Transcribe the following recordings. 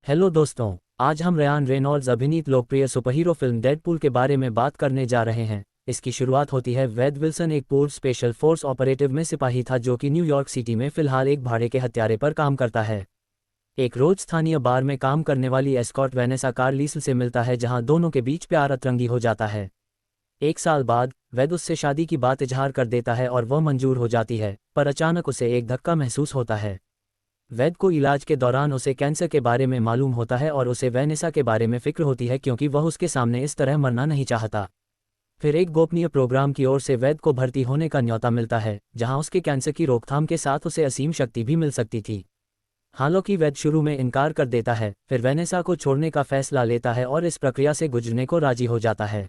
Hello दोस्तों, आज हम रयान रेनॉल्ड्स अभिनीत लोकप्रिय सुपरहीरो फिल्म डेडपूल के बारे में बात करने जा रहे हैं। इसकी शुरुआत होती है। वेड विल्सन एक पूर्व स्पेशल फोर्स ऑपरेटिव में सिपाही था जो कि न्यूयॉर्क सिटी में फिलहाल एक भाड़े के हत्यारे पर काम करता है। एक रोज स्थानीय बार में काम करने वाली एस्कॉर्ट वेनेसा कार्लिसल से मिलता है, जहां दोनों के बीच प्यार अतरंगी हो जाता है। एक साल बाद वेद उससे शादी की बात इजहार कर देता है और वह मंजूर हो जाती है, पर अचानक उसे एक धक्का महसूस होता है। वैद को इलाज के दौरान उसे कैंसर के बारे में मालूम होता है और उसे वेनेसा के बारे में फिक्र होती है, क्योंकि वह उसके सामने इस तरह मरना नहीं चाहता। फिर एक गोपनीय प्रोग्राम की ओर से वैद को भर्ती होने का न्योता मिलता है, जहां उसके कैंसर की रोकथाम के साथ उसे असीम शक्ति भी मिल सकती थी। हालांकि वैद शुरू में इनकार कर देता है, फिर वेनेसा को छोड़ने का फैसला लेता है और इस प्रक्रिया से गुजरने को राजी हो जाता है।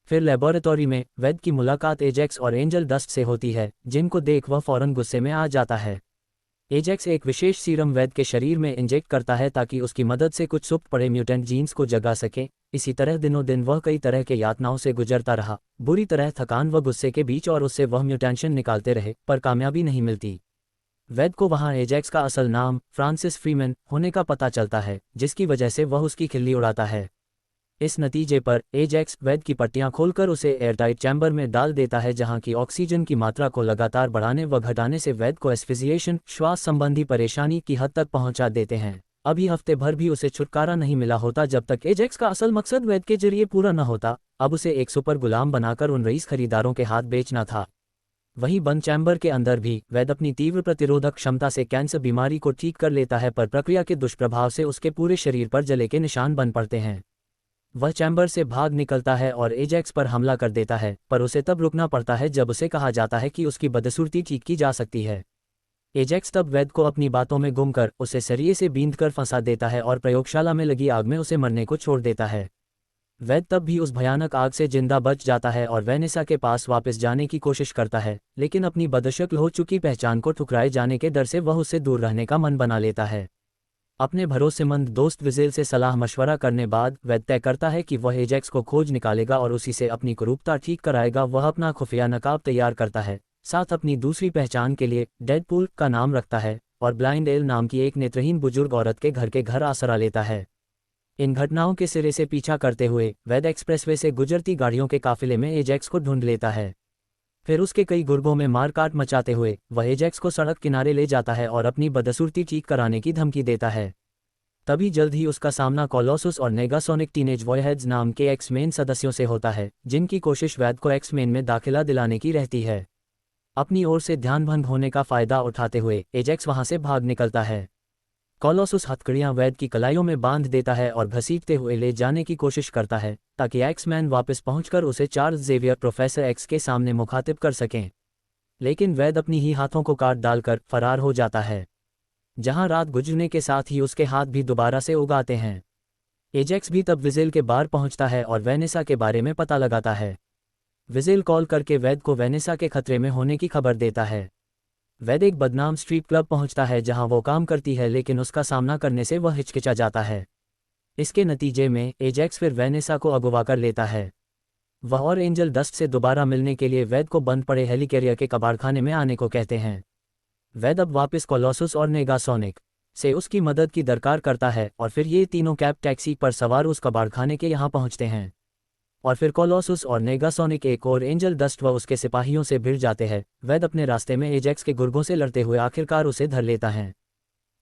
फिर लेबोरेटरी में वैद की मुलाकात एजेक्स और एंजल डस्ट से होती है, जिनको देख वह फौरन गुस्से में आ जाता है। एजेक्स एक विशेष सीरम वैद के शरीर में इंजेक्ट करता है ताकि उसकी मदद से कुछ सुप्त पड़े म्यूटेंट जीन्स को जगा सके। इसी तरह दिनों दिन वह कई तरह के यातनाओं से गुजरता रहा, बुरी तरह थकान व गुस्से के बीच, और उससे वह म्यूटेशन निकालते रहे, पर कामयाबी नहीं मिलती। वैद को वहां एजेक्स का असल नाम फ्रांसिस फ्रीमैन होने का पता चलता है, जिसकी वजह से वह उसकी खिल्ली उड़ाता है। इस नतीजे पर एजेक्स वैद की पट्टियां खोलकर उसे एयरटाइट चैम्बर में डाल देता है, जहां की ऑक्सीजन की मात्रा को लगातार बढ़ाने व घटाने से वैद को एस्फिजिएशन, श्वास संबंधी परेशानी की हद तक पहुंचा देते हैं। अभी हफ्ते भर भी उसे छुटकारा नहीं मिला होता जब तक एजेक्स का असल मकसद वैद के जरिए पूरा न होता। अब उसे एक सुपर गुलाम बनाकर उन रईस खरीदारों के हाथ बेचना था। वहीं बंद चैम्बर के अंदर भी वैद अपनी तीव्र प्रतिरोधक क्षमता से कैंसर बीमारी को ठीक कर लेता है, पर प्रक्रिया के दुष्प्रभाव से उसके पूरे शरीर पर जले के निशान बन पड़ते हैं। वह चैम्बर से भाग निकलता है और एजेक्स पर हमला कर देता है, पर उसे तब रुकना पड़ता है जब उसे कहा जाता है कि उसकी बदसूरती ठीक की जा सकती है। एजेक्स तब वैद को अपनी बातों में गुम कर उसे सरिये से बींधकर फंसा देता है और प्रयोगशाला में लगी आग में उसे मरने को छोड़ देता है। वैद तब भी उस भयानक आग से जिंदा बच जाता है और वेनेसा के पास वापस जाने की कोशिश करता है, लेकिन अपनी बदशक्ल हो चुकी पहचान को ठुकराए जाने के डर से वह उससे दूर रहने का मन बना लेता है। अपने भरोसेमंद दोस्त विजिल से सलाह मशवरा करने बाद वैद तय करता है कि वह एजेक्स को खोज निकालेगा और उसी से अपनी कुरूपता ठीक कराएगा। वह अपना खुफिया नकाब तैयार करता है, साथ अपनी दूसरी पहचान के लिए डेडपूल का नाम रखता है, और ब्लाइंड एल नाम की एक नेत्रहीन बुजुर्ग औरत के घर आसरा लेता है। इन घटनाओं के सिरे से पीछा करते हुए वैद एक्सप्रेसवे से गुजरती गाड़ियों के काफिले में एजेक्स को ढूंढ लेता है। फिर उसके कई गुर्गों में मारकाट मचाते हुए वह एजेक्स को सड़क किनारे ले जाता है और अपनी बदसूरती ठीक कराने की धमकी देता है। तभी जल्द ही उसका सामना कोलोसस और नेगासोनिक टीनेज वॉरहेड्स नाम के एक्स-मेन सदस्यों से होता है, जिनकी कोशिश वैद को एक्स-मेन में दाखिला दिलाने की रहती है। अपनी ओर से ध्यान भंग होने का फायदा उठाते हुए एजेक्स वहां से भाग निकलता है। कोलोसस हथकड़ियां वैद की कलाइयों में बांध देता है और घसीटते हुए ले जाने की कोशिश करता है, ताकि एक्स-मैन वापस पहुंचकर उसे चार्ल्स जेवियर प्रोफेसर एक्स के सामने मुखातिब कर सकें। लेकिन वैद अपनी ही हाथों को काट डालकर फरार हो जाता है, जहां रात गुजरने के साथ ही उसके हाथ भी दोबारा से उगाते हैं। एजेक्स भी तब विजिल के बार पहुंचता है और वेनेसा के बारे में पता लगाता है। विजिल कॉल करके वैद को वेनेसा के खतरे में होने की खबर देता है। वैद एक बदनाम स्ट्रीट क्लब पहुंचता है जहां वो काम करती है, लेकिन उसका सामना करने से वह हिचकिचा जाता है। इसके नतीजे में एजेक्स फिर वेनेसा को अगवा कर लेता है। वह और एंजल डस्ट से दोबारा मिलने के लिए वैद को बंद पड़े हेलिकैरियर के कबाड़खाने में आने को कहते हैं। वैद अब वापस कोलोसस और नेगासोनिक से उसकी मदद की दरकार करता है, और फिर ये तीनों कैब टैक्सी पर सवार उस कबाड़खाने के यहाँ पहुँचते हैं। और फिर कोलोसस और नेगासोनिक एक और एंजल डस्ट व उसके सिपाहियों से भिड़ जाते हैं। वैद अपने रास्ते में एजेक्स के गुर्गों से लड़ते हुए आखिरकार उसे धर लेता है,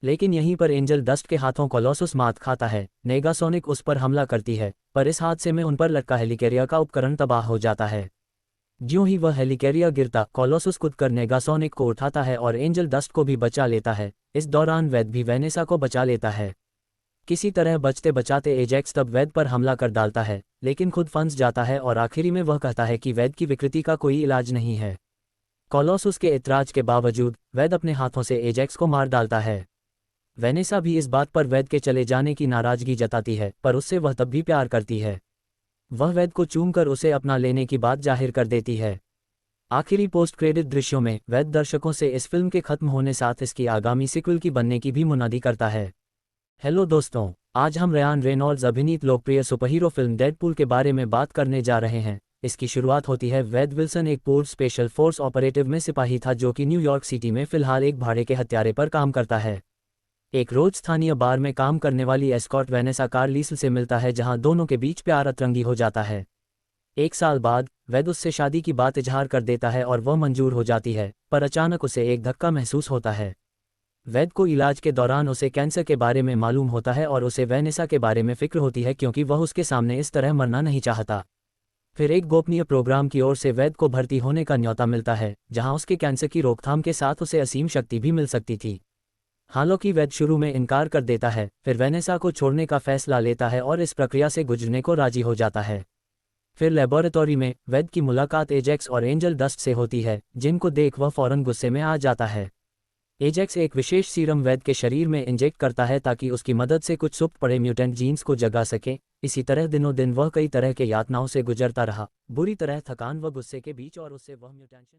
लेकिन यहीं पर एंजल डस्ट के हाथों कोलोसस मात खाता है। नेगासोनिक उस पर हमला करती है, पर इस हादसे में उन पर लटका हेलिकैरियर का उपकरण तबाह हो जाता है। ज्यों ही वह हेलिकैरियर गिरता, कोलोसस कूदकर नेगासोनिक को उठाता है और एंजल डस्ट को भी बचा लेता है। इस दौरान वैद भी वेनेसा को बचा लेता है। किसी तरह बचते बचाते एजेक्स तब वैद पर हमला कर डालता है, लेकिन खुद फंस जाता है और आखिरी में वह कहता है कि वैद की विकृति का कोई इलाज नहीं है। कोलोसस के ऐतराज के बावजूद वैद अपने हाथों से एजेक्स को मार डालता है। वेनेसा भी इस बात पर वैद के चले जाने की नाराजगी जताती है, पर उससे वह तब भी प्यार करती है। वह वैद को चूमकर उसे अपना लेने की बात जाहिर कर देती है। आखिरी पोस्ट क्रेडिट दृश्यों में वैद दर्शकों से इस फिल्म के खत्म होने साथ इसकी आगामी सीक्वल की बनने की भी मुनादी करता है। हेलो दोस्तों, आज हम रयान रेनॉल्ड्स अभिनीत लोकप्रिय सुपरहीरो फिल्म डेडपूल के बारे में बात करने जा रहे हैं। इसकी शुरुआत होती है। वेड विल्सन एक पूर्व स्पेशल फोर्स ऑपरेटिव में सिपाही था जो कि न्यूयॉर्क सिटी में फिलहाल एक भाड़े के हत्यारे पर काम करता है। एक रोज स्थानीय बार में काम करने वाली एस्कॉर्ट वेनेसा कार्लिसल से मिलता है जहां दोनों के बीच प्यार अतरंगी हो जाता है। एक साल बाद वैद उससे शादी की बात इजहार कर देता है और वह मंजूर हो जाती है, पर अचानक उसे एक धक्का महसूस होता है। वैद को इलाज के दौरान उसे कैंसर के बारे में मालूम होता है और उसे वेनेसा के बारे में फिक्र होती है क्योंकि वह उसके सामने इस तरह मरना नहीं चाहता। फिर एक गोपनीय प्रोग्राम की ओर से वैद को भर्ती होने का न्योता मिलता है जहां उसके कैंसर की रोकथाम के साथ उसे असीम शक्ति भी मिल सकती थी। हालांकि वैद शुरू में इनकार कर देता है, फिर वेनेसा को छोड़ने का फैसला लेता है और इस प्रक्रिया से गुजरने को राजी हो जाता है। फिर लेबोरेटरी में वैद की मुलाकात एजेक्स और एंजल डस्ट से होती है, जिनको देख वह फौरन गुस्से में आ जाता है। एजेक्स एक विशेष सीरम वैद के शरीर में इंजेक्ट करता है ताकि उसकी मदद से कुछ सुप्त पड़े म्यूटेंट जीन्स को जगा सके। इसी तरह दिनों दिन वह कई तरह के यातनाओं से गुजरता रहा, बुरी तरह थकान व गुस्से के बीच, और उससे वह म्यूटेशन